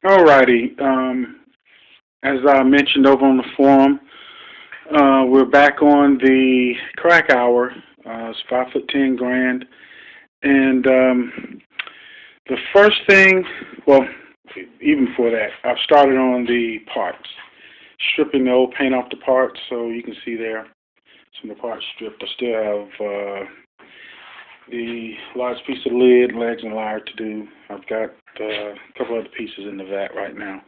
Alrighty. As I mentioned over on the forum, we're back on the Krakauer. It's 5'10" grand, and the first thing, well, even before that, I've started on the parts, stripping the old paint off the parts, so you can see there some of the parts stripped. I still have the large piece of lid, legs, and lyre to do. I've got a couple other pieces in the vat right now.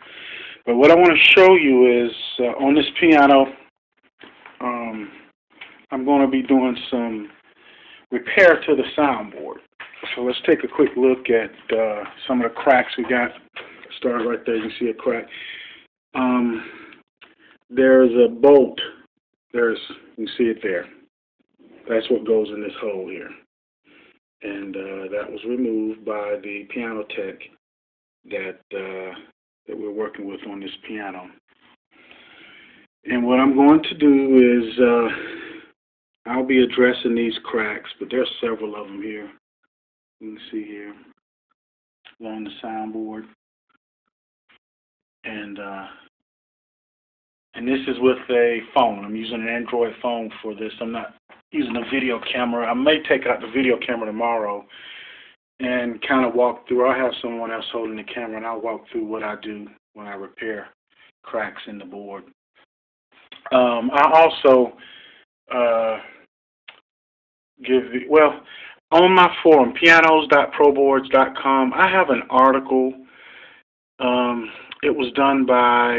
But what I want to show you is on this piano, I'm going to be doing some repair to the soundboard. So let's take a quick look at some of the cracks we got. Start right there. You can see a crack. There's a bolt. You can see it there. That's what goes in this hole here. And that was removed by the piano tech that we're working with on this piano. And what I'm going to do is I'll be addressing these cracks, but there's several of them here. You can see here along the soundboard. And this is with a phone. I'm using an Android phone for this. I'm not using a video camera. I may take out the video camera tomorrow and kind of walk through. I'll have someone else holding the camera, and I'll walk through what I do when I repair cracks in the board. I also on my forum, pianos.proboards.com, I have an article. It was done by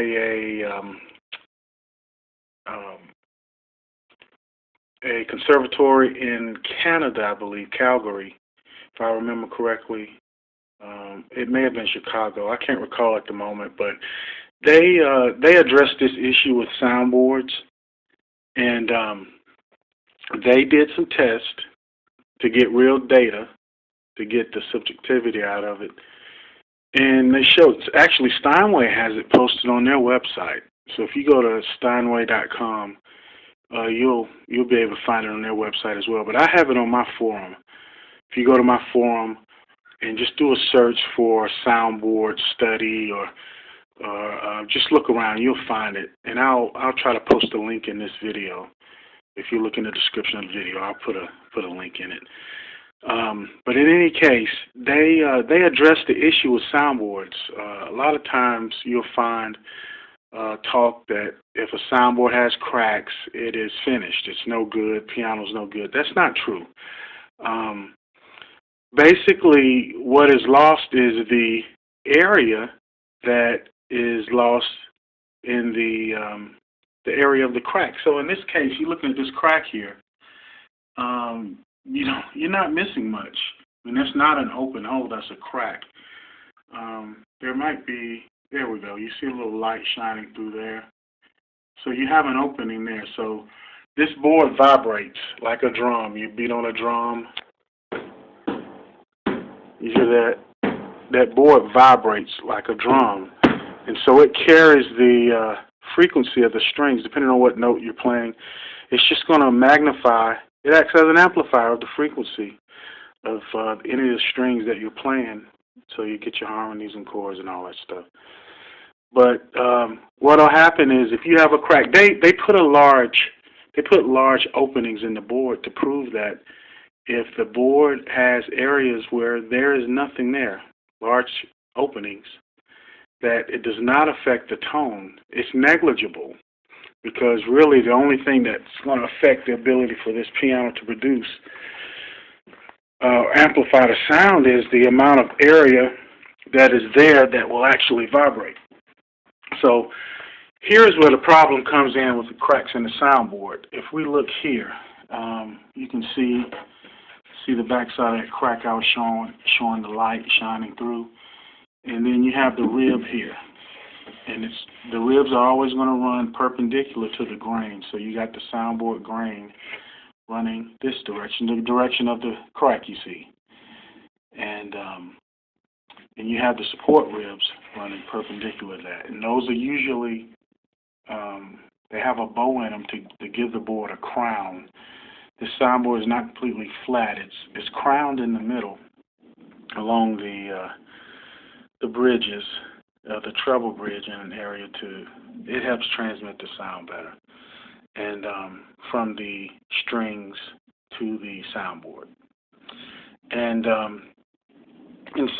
a conservatory in Canada, I believe, Calgary, if I remember correctly. It may have been Chicago. I can't recall at the moment, but they addressed this issue with soundboards, and they did some tests to get real data, to get the subjectivity out of it. And they showed, actually Steinway has it posted on their website. So if you go to steinway.com, you'll be able to find it on their website as well. But I have it on my forum. If you go to my forum and just do a search for soundboard study or just look around, you'll find it. And I'll try to post a link in this video. If you look in the description of the video, I'll put a link in it. But in any case, they address the issue with soundboards. A lot of times you'll find talk that if a soundboard has cracks, it is finished. It's no good. Piano's no good. That's not true. Basically, what is lost is the area that is lost in the area of the crack. So in this case, you're looking at this crack here. You're not missing much. I mean, that's not an open hole. That's a crack. There might be. There we go. You see a little light shining through there. So you have an opening there. So this board vibrates like a drum. You beat on a drum. You hear that? That board vibrates like a drum. And so it carries the frequency of the strings, depending on what note you're playing. It's just going to magnify. It acts as an amplifier of the frequency of any of the strings that you're playing. So you get your harmonies and chords and all that stuff. But what'll happen is if you have a crack, they put large openings in the board to prove that if the board has areas where there is nothing there, large openings, that it does not affect the tone. It's negligible, because really the only thing that's going to affect the ability for this piano to produce amplify the sound is the amount of area that is there that will actually vibrate. So here's where the problem comes in with the cracks in the soundboard. If we look here, you can see the backside of that crack I was showing the light shining through, and then you have the rib here, and the ribs are always going to run perpendicular to the grain. So you got the soundboard grain running this direction, the direction of the crack you see, and you have the support ribs running perpendicular to that, and those are usually they have a bow in them to give the board a crown. This soundboard is not completely flat. It's crowned in the middle along the bridges, the treble bridge in an area it helps transmit the sound better, and from the strings to the soundboard. And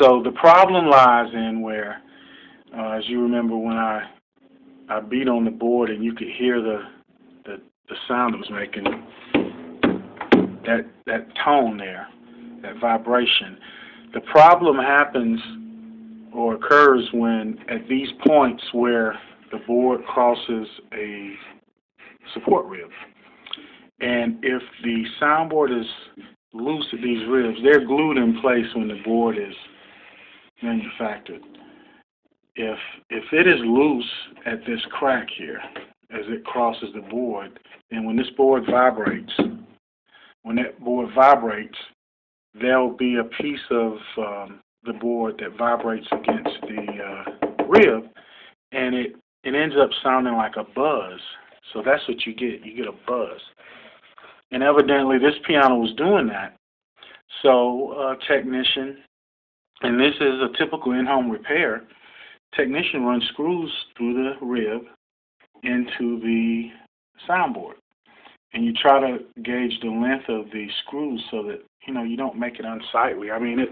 so the problem lies in where, as you remember when I beat on the board and you could hear the sound it was making, that tone there, that vibration. The problem happens or occurs when at these points where the board crosses a support rib. And if the soundboard is loose at these ribs, they're glued in place when the board is manufactured. If it is loose at this crack here, as it crosses the board, then when this board vibrates, there'll be a piece of the board that vibrates against the rib, and it ends up sounding like a buzz. So that's what you get. You get a buzz. And evidently this piano was doing that. So a technician, and this is a typical in-home repair, technician runs screws through the rib into the soundboard. And you try to gauge the length of the screws so that, you don't make it unsightly. I mean, it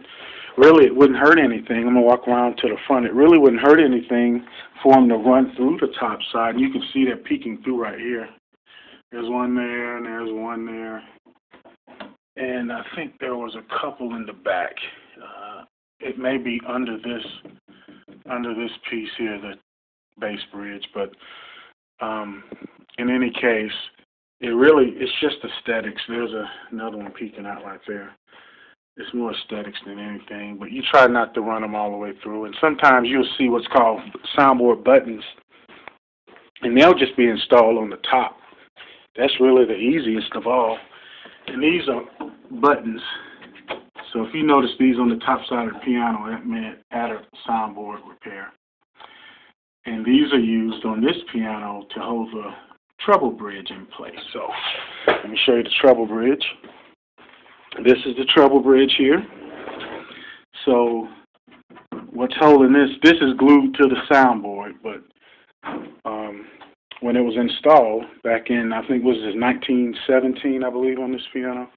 wouldn't hurt anything. I'm going to walk around to the front. It really wouldn't hurt anything for them to run through the top side. And you can see they're peeking through right here. There's one there, and there's one there. And I think there was a couple in the back. It may be under this piece here, the bass bridge. But in any case, it's just aesthetics. There's another one peeking out right there. It's more aesthetics than anything, but you try not to run them all the way through. And sometimes you'll see what's called soundboard buttons, and they'll just be installed on the top. That's really the easiest of all. And these are buttons. So if you notice these on the top side of the piano, that meant add a soundboard repair. And these are used on this piano to hold the treble bridge in place. So let me show you the treble bridge. This is the treble bridge here. So what's holding this is glued to the soundboard, but when it was installed back in, I think it was 1917, I believe, on this piano,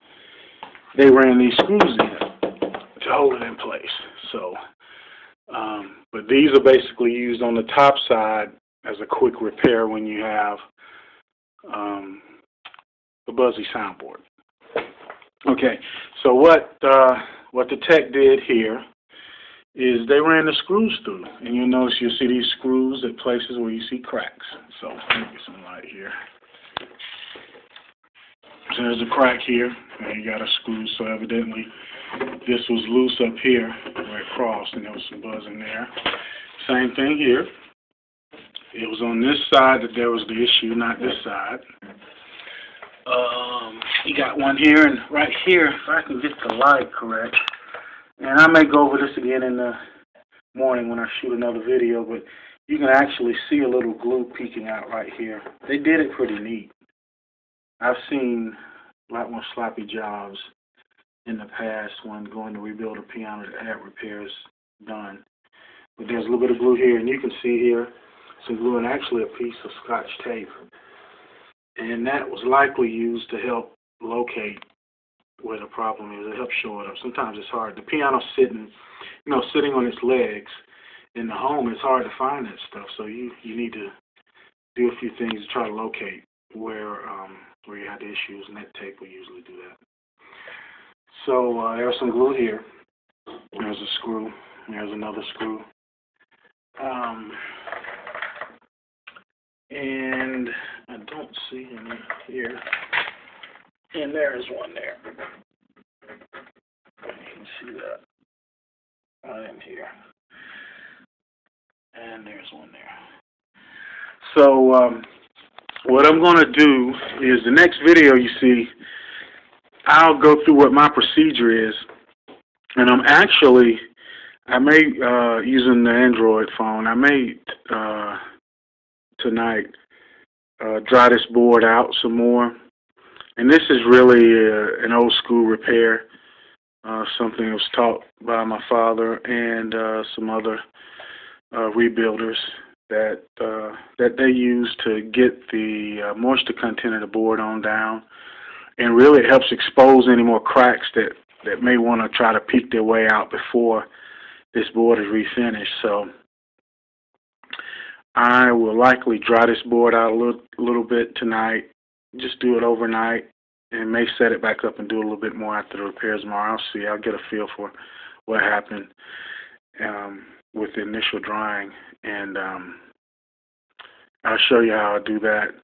they ran these screws in to hold it in place. So, but these are basically used on the top side as a quick repair when you have a buzzy soundboard. Okay, so what the tech did here is they ran the screws through, and you'll see these screws at places where you see cracks. So let me get some light here. So there's a crack here, and you got a screw. So evidently this was loose up here where it crossed, and there was some buzzing there. Same thing here. It was on this side that there was the issue, not this side. You got one here, and right here, if I can get the light correct, and I may go over this again in the morning when I shoot another video, but you can actually see a little glue peeking out right here. They did it pretty neat. I've seen a lot more sloppy jobs in the past when going to rebuild a piano to have repairs done. But there's a little bit of glue here, and you can see here some glue and actually a piece of Scotch tape. And that was likely used to help locate where the problem is. It helps show it up. Sometimes it's hard. The piano's sitting on its legs in the home. It's hard to find that stuff. So you need to do a few things to try to locate where you had issues, and that tape will usually do that. So there's some glue here. There's a screw. There's another screw. And I don't see any here. And there is one there. You can see that. I am here. And there's one there. So what I'm going to do is the next video you see, I'll go through what my procedure is. And I may, using the Android phone, I may tonight dry this board out some more. And this is really an old school repair, something that was taught by my father and some other rebuilders that they use to get the moisture content of the board on down, and really it helps expose any more cracks that may want to try to peek their way out before this board is refinished. So I will likely dry this board out a little bit tonight, just do it overnight, and may set it back up and do a little bit more after the repairs tomorrow. I'll see. I'll get a feel for what happened with the initial drying, and I'll show you how I do that,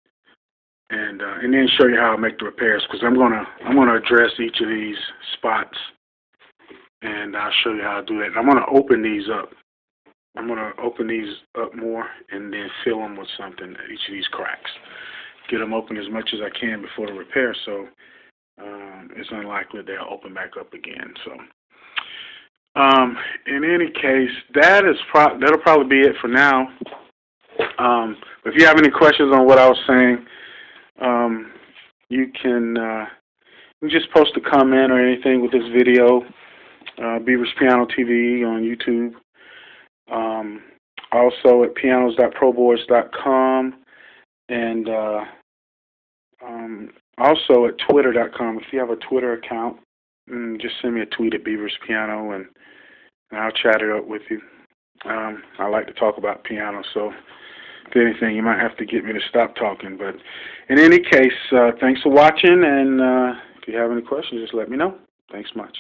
and then show you how I make the repairs, because I'm gonna address each of these spots, and I'll show you how I do that. And I'm gonna open these up. I'm gonna open these up more and then fill them with something. Each of these cracks, get them open as much as I can before the repair, so it's unlikely they'll open back up again. So, in any case, that'll probably be it for now. If you have any questions on what I was saying, you can just post a comment or anything with this video. Beaver's Piano TV on YouTube. Also at pianos.proboards.com, and also at twitter.com. If you have a Twitter account, just send me a tweet at Beaver's Piano, and I'll chat it up with you. I like to talk about piano, so if anything, you might have to get me to stop talking. But in any case, thanks for watching, and if you have any questions, just let me know. Thanks much.